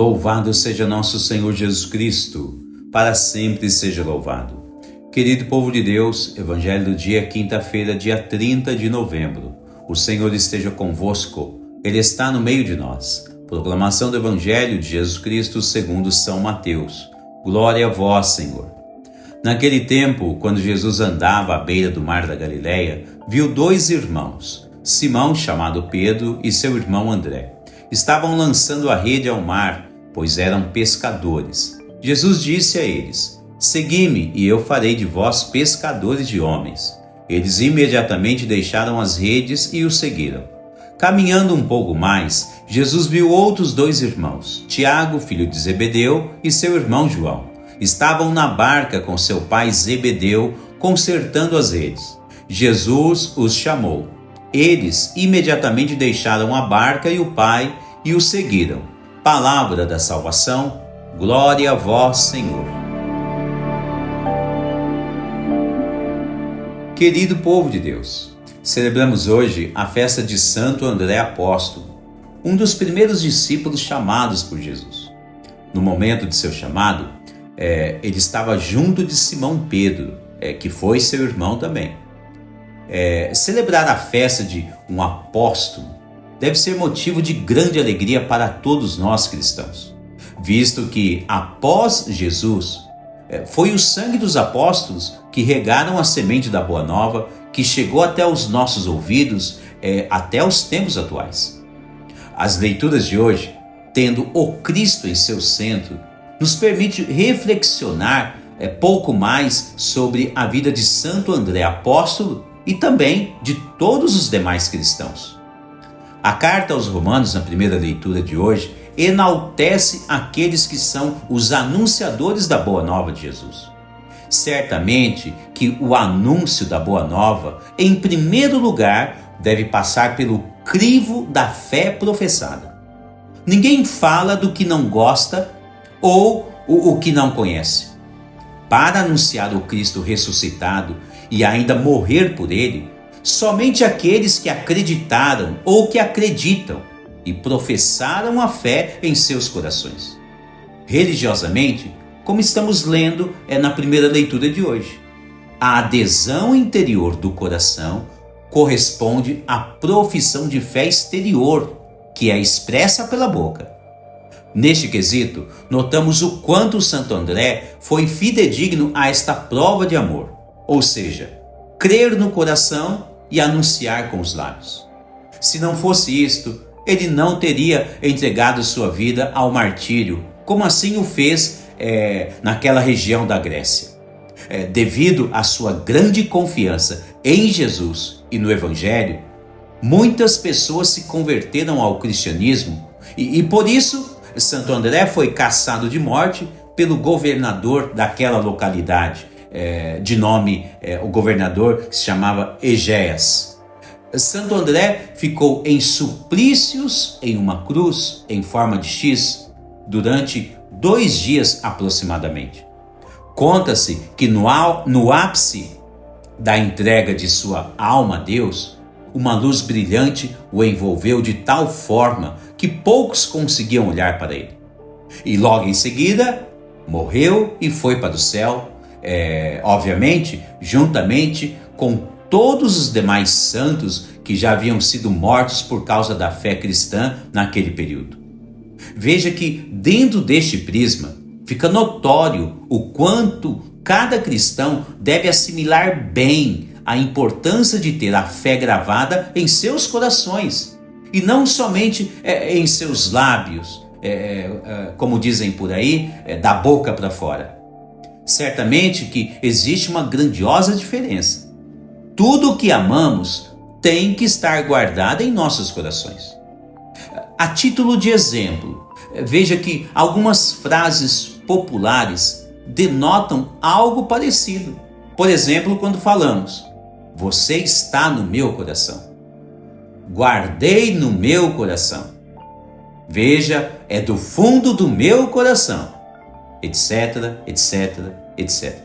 Louvado seja nosso Senhor Jesus Cristo, para sempre seja louvado. Querido povo de Deus, Evangelho do dia, quinta-feira, dia 30 de novembro. O Senhor esteja convosco, Ele está no meio de nós. Proclamação do Evangelho de Jesus Cristo segundo São Mateus. Glória a vós, Senhor. Naquele tempo, quando Jesus andava à beira do mar da Galileia, viu dois irmãos, Simão, chamado Pedro, e seu irmão André. Estavam lançando a rede ao mar, pois eram pescadores. Jesus disse a eles: Segui-me, e eu farei de vós pescadores de homens. Eles imediatamente deixaram as redes e o seguiram. Caminhando um pouco mais, Jesus viu outros dois irmãos, Tiago, filho de Zebedeu, e seu irmão João. Estavam na barca com seu pai Zebedeu, consertando as redes. Jesus os chamou. Eles imediatamente deixaram a barca e o pai e o seguiram. Palavra da salvação, glória a vós, Senhor. Querido povo de Deus, celebramos hoje a festa de Santo André Apóstolo, um dos primeiros discípulos chamados por Jesus. No momento de seu chamado, ele estava junto de Simão Pedro, que foi seu irmão também. Celebrar a festa de um apóstolo deve ser motivo de grande alegria para todos nós cristãos, visto que após Jesus, foi o sangue dos apóstolos que regaram a semente da Boa Nova, que chegou até os nossos ouvidos, até os tempos atuais. As leituras de hoje, tendo o Cristo em seu centro, nos permite reflexionar pouco mais sobre a vida de Santo André Apóstolo e também de todos os demais cristãos. A carta aos Romanos, na primeira leitura de hoje, enaltece aqueles que são os anunciadores da Boa Nova de Jesus. Certamente que o anúncio da Boa Nova, em primeiro lugar, deve passar pelo crivo da fé professada. Ninguém fala do que não gosta ou o que não conhece. Para anunciar o Cristo ressuscitado e ainda morrer por ele, somente aqueles que acreditaram ou que acreditam e professaram a fé em seus corações. Religiosamente, como estamos lendo na primeira leitura de hoje, a adesão interior do coração corresponde à profissão de fé exterior, que é expressa pela boca. Neste quesito, notamos o quanto Santo André foi fidedigno a esta prova de amor, ou seja, crer no coração e anunciar com os lábios. Se não fosse isto, ele não teria entregado sua vida ao martírio, como assim o fez naquela região da Grécia. Devido à sua grande confiança em Jesus e no Evangelho, muitas pessoas se converteram ao cristianismo e por isso Santo André foi caçado de morte pelo governador daquela localidade, de nome o governador que se chamava Egéias. Santo André ficou em suplícios em uma cruz em forma de X durante 2 dias aproximadamente. Conta-se que no ápice da entrega de sua alma a Deus, uma luz brilhante o envolveu de tal forma que poucos conseguiam olhar para ele. E logo em seguida, morreu e foi para o céu, obviamente, juntamente com todos os demais santos que já haviam sido mortos por causa da fé cristã naquele período. Veja que dentro deste prisma fica notório o quanto cada cristão deve assimilar bem a importância de ter a fé gravada em seus corações e não somente em seus lábios, como dizem por aí, da boca para fora. Certamente que existe uma grandiosa diferença. Tudo o que amamos tem que estar guardado em nossos corações. A título de exemplo, veja que algumas frases populares denotam algo parecido. Por exemplo, quando falamos: você está no meu coração. Guardei no meu coração. Veja, é do fundo do meu coração. Etc, etc, etc.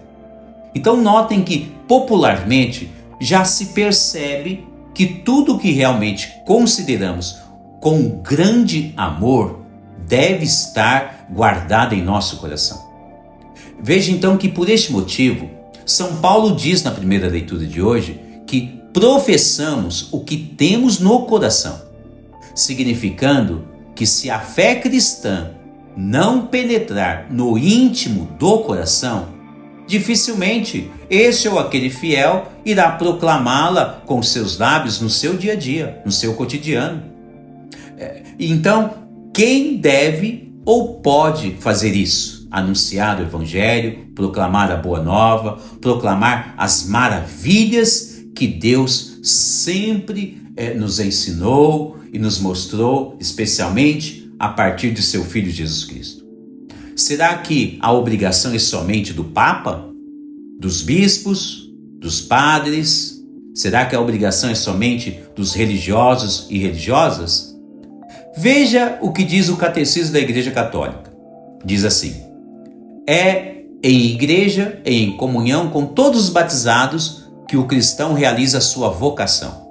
Então notem que popularmente já se percebe que tudo o que realmente consideramos com grande amor deve estar guardada em nosso coração. Veja então que por este motivo, São Paulo diz na primeira leitura de hoje que professamos o que temos no coração, significando que se a fé cristã não penetrar no íntimo do coração, dificilmente este ou aquele fiel irá proclamá-la com seus lábios no seu dia a dia, no seu cotidiano. Então, quem deve ou pode fazer isso? Anunciar o Evangelho, proclamar a Boa Nova, proclamar as maravilhas que Deus sempre nos ensinou e nos mostrou, especialmente a partir de seu Filho Jesus Cristo. Será que a obrigação é somente do Papa, dos bispos, dos padres? Será que a obrigação é somente dos religiosos e religiosas? Veja o que diz o Catecismo da Igreja Católica. Diz assim: é em igreja e em comunhão com todos os batizados que o cristão realiza a sua vocação.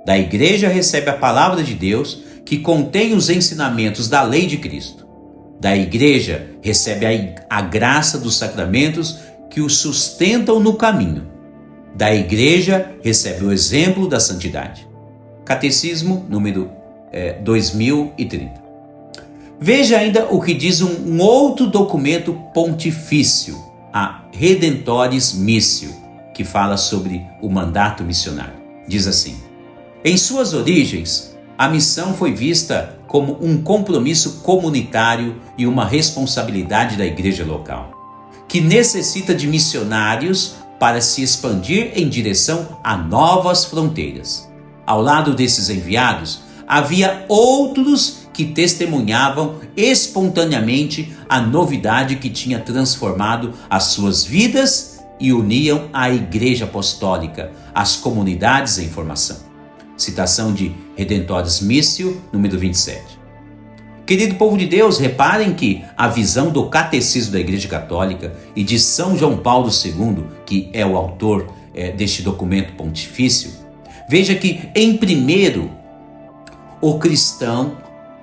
Da igreja recebe a palavra de Deus, que contém os ensinamentos da lei de Cristo. Da igreja recebe a graça dos sacramentos que o sustentam no caminho. Da igreja recebe o exemplo da santidade. Catecismo número 2030. Veja ainda o que diz um outro documento pontifício, a Redemptoris Missio, que fala sobre o mandato missionário. Diz assim: em suas origens, a missão foi vista como um compromisso comunitário e uma responsabilidade da igreja local, que necessita de missionários para se expandir em direção a novas fronteiras. Ao lado desses enviados, havia outros que testemunhavam espontaneamente a novidade que tinha transformado as suas vidas e uniam a Igreja Apostólica, as comunidades em formação. Citação de Redemptoris Missio, número 27. Querido povo de Deus, reparem que a visão do Catecismo da Igreja Católica e de São João Paulo II, que é o autor deste documento pontifício, veja que, em primeiro, o cristão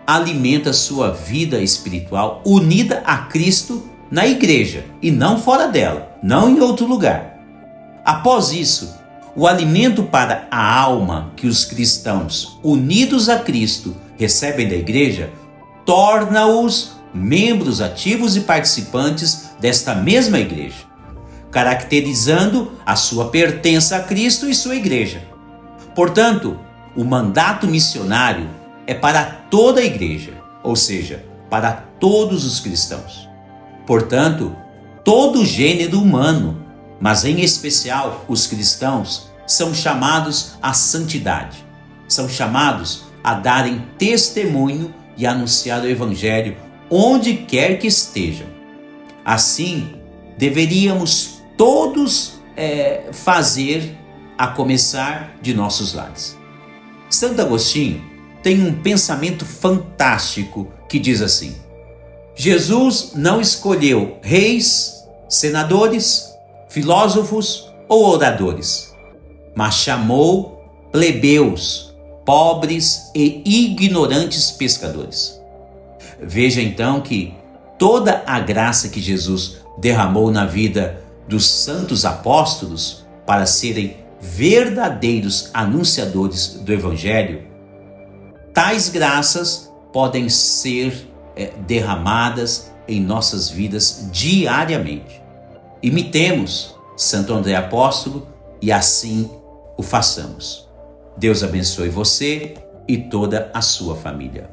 alimenta sua vida espiritual unida a Cristo na igreja e não fora dela, não em outro lugar. Após isso, o alimento para a alma que os cristãos unidos a Cristo recebem da igreja torna-os membros ativos e participantes desta mesma igreja, caracterizando a sua pertença a Cristo e sua igreja. Portanto, o mandato missionário é para toda a igreja, ou seja, para todos os cristãos. Portanto, todo o gênero humano, mas em especial os cristãos, são chamados à santidade. São chamados a darem testemunho e anunciar o Evangelho onde quer que estejam. Assim, deveríamos todos fazer, a começar de nossos lares. Santo Agostinho tem um pensamento fantástico que diz assim: Jesus não escolheu reis, senadores, filósofos ou oradores, mas chamou plebeus, pobres e ignorantes pescadores. Veja então que toda a graça que Jesus derramou na vida dos santos apóstolos para serem verdadeiros anunciadores do Evangelho, tais graças podem ser derramadas em nossas vidas diariamente. Imitemos Santo André Apóstolo e assim o façamos. Deus abençoe você e toda a sua família.